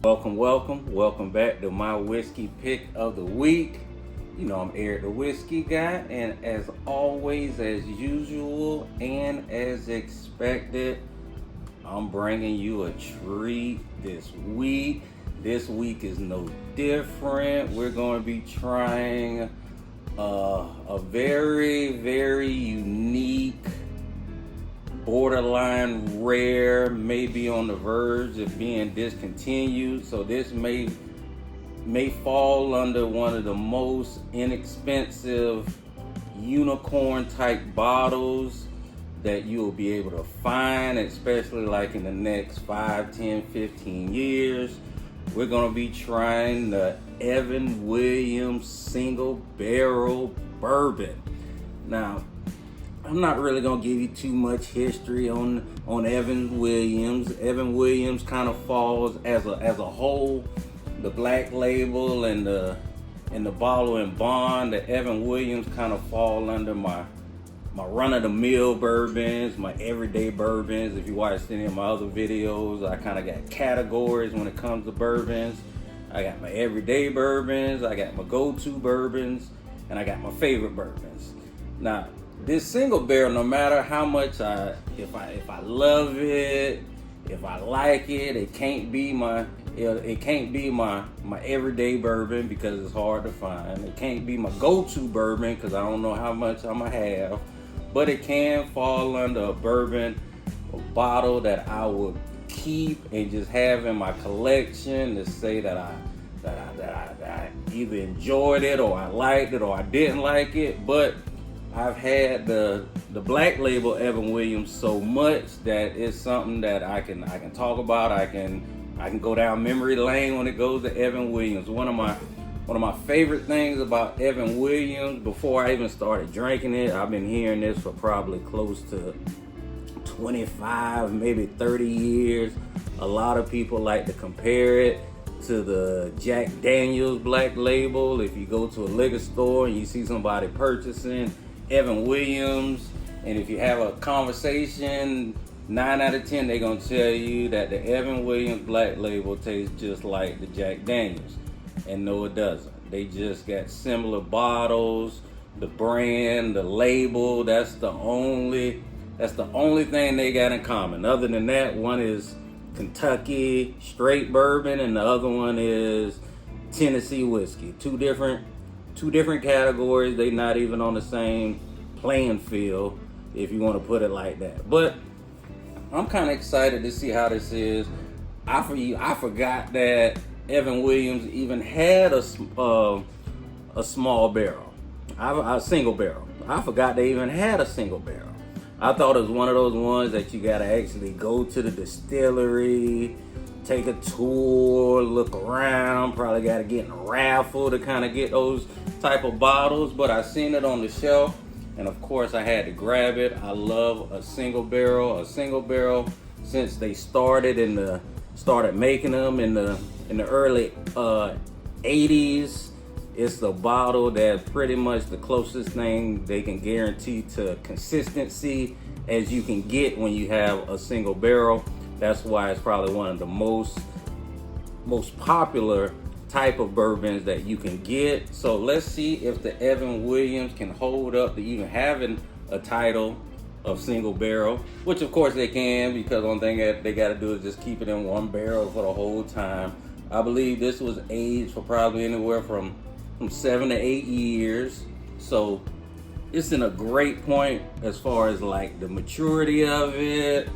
Welcome back to my whiskey pick of the week. You know, I'm Eric the Whiskey Guy, and as always, as usual, and as expected, I'm bringing you a treat this week. This week is no different. We're going to be trying a very unique, borderline rare, maybe on the verge of being discontinued. So this may fall under one of the most inexpensive unicorn type bottles that you'll be able to find, especially like in the next 5, 10, 15 years. We're going to be trying the Evan Williams single barrel bourbon. Now, I'm not really gonna give you too much history on Evan Williams. Evan Williams kind of falls as a whole, the Black Label and the Bottle and Bond. The Evan Williams kind of fall under my run-of-the-mill bourbons, my everyday bourbons. If you watched any of my other videos, I kind of got categories when it comes to bourbons. I got my everyday bourbons, I got my go-to bourbons, and I got my favorite bourbons. Now, this single barrel, no matter how much if I love it, if I like it, it can't be my everyday bourbon because it's hard to find. It can't be my go-to bourbon because I don't know how much I'm gonna have. But it can fall under a bourbon, a bottle that I would keep and just have in my collection to say that I either enjoyed it or I liked it or I didn't like it. But I've had the Black Label Evan Williams so much that it's something that I can talk about. I can go down memory lane when it goes to Evan Williams. One of my favorite things about Evan Williams, before I even started drinking it, I've been hearing this for probably close to 25, maybe 30 years. A lot of people like to compare it to the Jack Daniels Black Label. If you go to a liquor store and you see somebody purchasing Evan Williams, and if you have a conversation, 9 out of 10 they're gonna tell you that the Evan Williams Black Label tastes just like the Jack Daniels. And no, it doesn't. They just got similar bottles, the brand, the label. That's the only thing they got in common. Other than that, one is Kentucky straight bourbon and the other one is Tennessee whiskey. Two different categories. They not even on the same playing field, if you want to put it like that. But I'm kind of excited to see how this is. I forgot that Evan Williams even had a small barrel, a single barrel. I forgot they even had a single barrel. I thought it was one of those ones that you gotta actually go to the distillery, take a tour, look around, probably gotta get in a raffle to kind of get those type of bottles. But I seen it on the shelf, and of course I had to grab it. I love a single barrel. Since they started making them in the early 80s. It's the bottle that's pretty much the closest thing they can guarantee to consistency as you can get when you have a single barrel. That's why it's probably one of the most popular type of bourbons that you can get. So let's see if the Evan Williams can hold up to even having a title of single barrel, which of course they can, because one thing that they got to do is just keep it in one barrel for the whole time. I believe this was aged for probably anywhere from 7 to 8 years. So it's in a great point as far as like the maturity of it.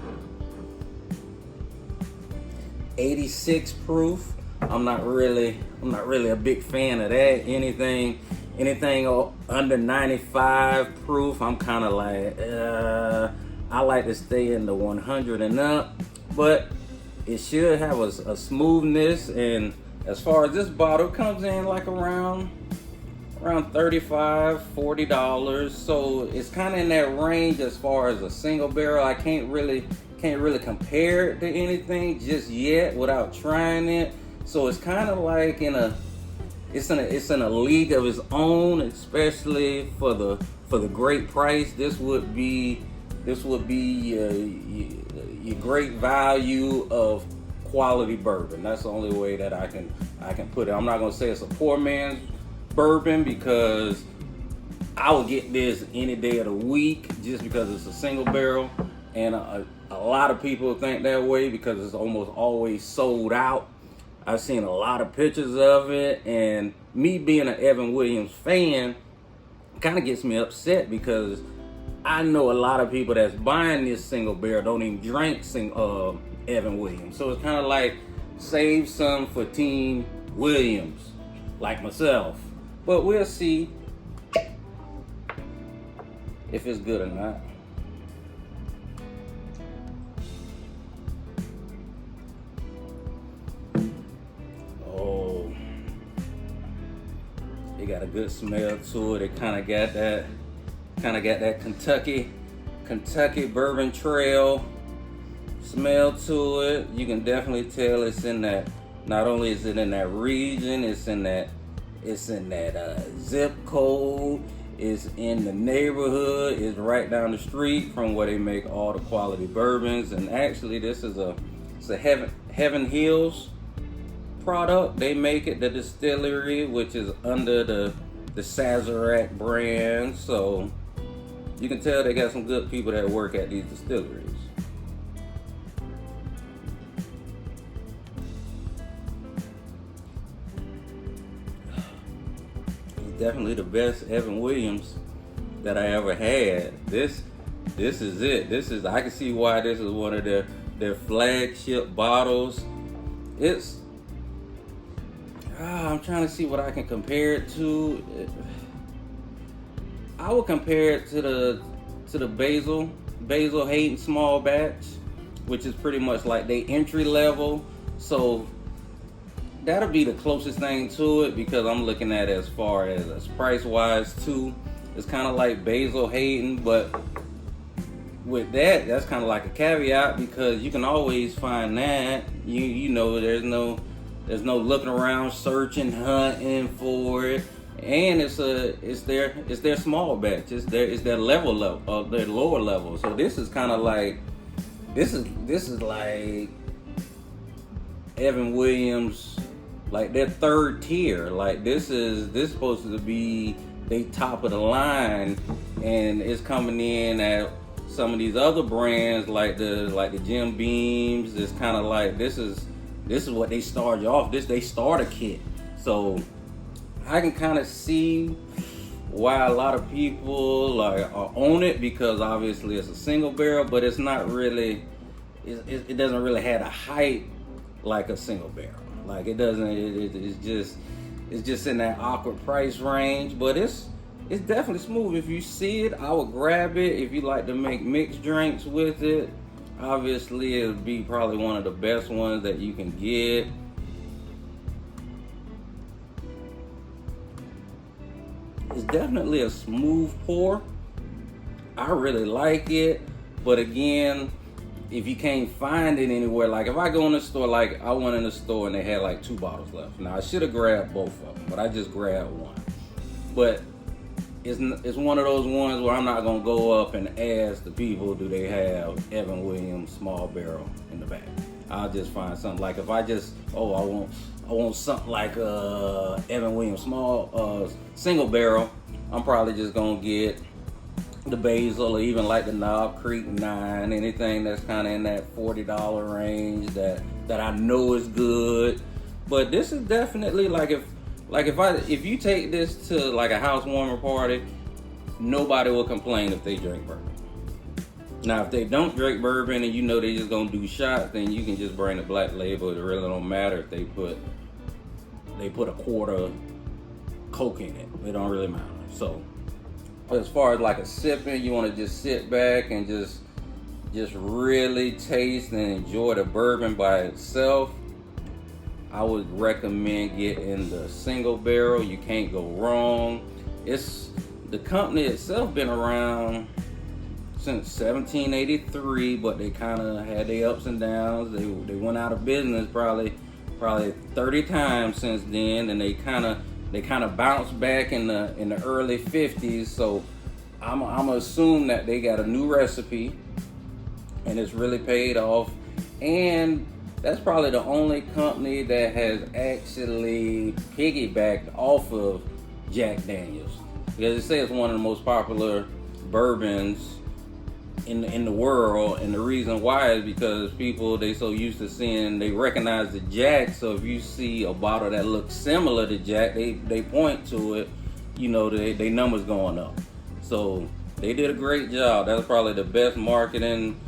86 proof. I'm not really a big fan of that. Anything under 95 proof, I'm kind of like, I like to stay in the 100 and up. But it should have a smoothness, and as far as this bottle, comes in like around $35, $40. So it's kind of in that range as far as a single barrel. I can't really compare it to anything just yet without trying it. So it's kind of like it's in a league of its own, especially for the great price. This would be your great value of quality bourbon. That's the only way that I can put it. I'm not gonna say it's a poor man's bourbon because I would get this any day of the week just because it's a single barrel, and a lot of people think that way because it's almost always sold out. I've seen a lot of pictures of it, and me being an Evan Williams fan kind of gets me upset because I know a lot of people that's buying this single barrel don't even drink Evan Williams. So it's kind of like save some for Team Williams, like myself. But we'll see if it's good or not. Oh, it got a good smell to it. It kind of got that Kentucky Bourbon Trail smell to it. You can definitely tell it's in that. Not only is it in that region, it's in that zip code. It's in the neighborhood. It's right down the street from where they make all the quality bourbons. And actually, this is it's a Heaven Hills product. They make it, the distillery, which is under the Sazerac brand. So you can tell they got some good people that work at these distilleries. Definitely the best Evan Williams that I ever had. This is it. I can see why this is one of their flagship bottles. I'm trying to see what I can compare it to. I would compare it to the Basil Hayden small batch, which is pretty much like they entry level. So that'll be the closest thing to it because I'm looking at it as far as price wise too. It's kind of like Basil Hayden, but with that's kind of like a caveat because you can always find that. You know there's no looking around searching hunting for it, and it's their small batch. It's their level of their lower level. So this is kind of like this is like Evan Williams, like their third tier. Like this supposed to be they top of the line, and it's coming in at some of these other brands like the Jim Beams. It's kind of like this is what they start you off. They starter kit. So I can kind of see why a lot of people are on it because obviously it's a single barrel, but it's not really. It doesn't really have a hype like a single barrel. Like it doesn't. It's just in that awkward price range, but it's definitely smooth. If you see it, I would grab it. If you like to make mixed drinks with it, obviously it'll be probably one of the best ones that you can get. It's definitely a smooth pour. I really like it, but again, if you can't find it anywhere, like if I go in the store, like I went in the store and they had like 2 bottles left. Now I should have grabbed both of them, but I just grabbed one. But it's one of those ones where I'm not gonna go up and ask the people, do they have Evan Williams small barrel in the back? I'll just find something. Like if I want something like Evan Williams small single barrel, I'm probably just gonna get the Basil or even like the Knob Creek 9, anything that's kind of in that $40 range that I know is good. But this is definitely if you take this to like a housewarming party, nobody will complain if they drink bourbon. Now if they don't drink bourbon and you know they just gonna do shots, then you can just bring the Black Label. It really don't matter if they put a quart of Coke in it. It don't really matter. So as far as like a sipping, you want to just sit back and just really taste and enjoy the bourbon by itself. I would recommend getting the single barrel. You can't go wrong. It's the company itself been around since 1783, but they kind of had their ups and downs. They went out of business probably 30 times since then, and they kind of bounced back in the early 50s. So I'm gonna assume that they got a new recipe and it's really paid off. And That's probably the only company that has actually piggybacked off of Jack Daniels, because it says it's one of the most popular bourbons in the world, and the reason why is because people, they so used to seeing, they recognize the Jack. So if you see a bottle that looks similar to Jack, they point to it. You know, they numbers going up. So they did a great job. That's probably the best marketing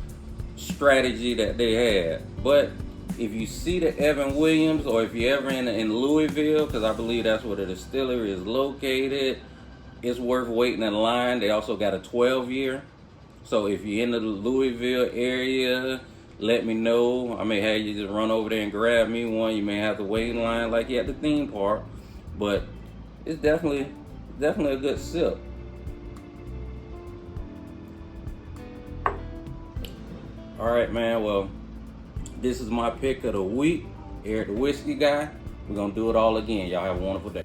strategy that they had. But if you see the Evan Williams, or if you're ever in Louisville, because I believe that's where the distillery is located, it's worth waiting in line. They also got a 12-year. So if you're in the Louisville area, let me know. I may have you just run over there and grab me one. You may have to wait in line like you at the theme park, but it's definitely a good sip. All right, man. Well, this is my pick of the week. Eric the Whiskey Guy. We're gonna do it all again. Y'all have a wonderful day.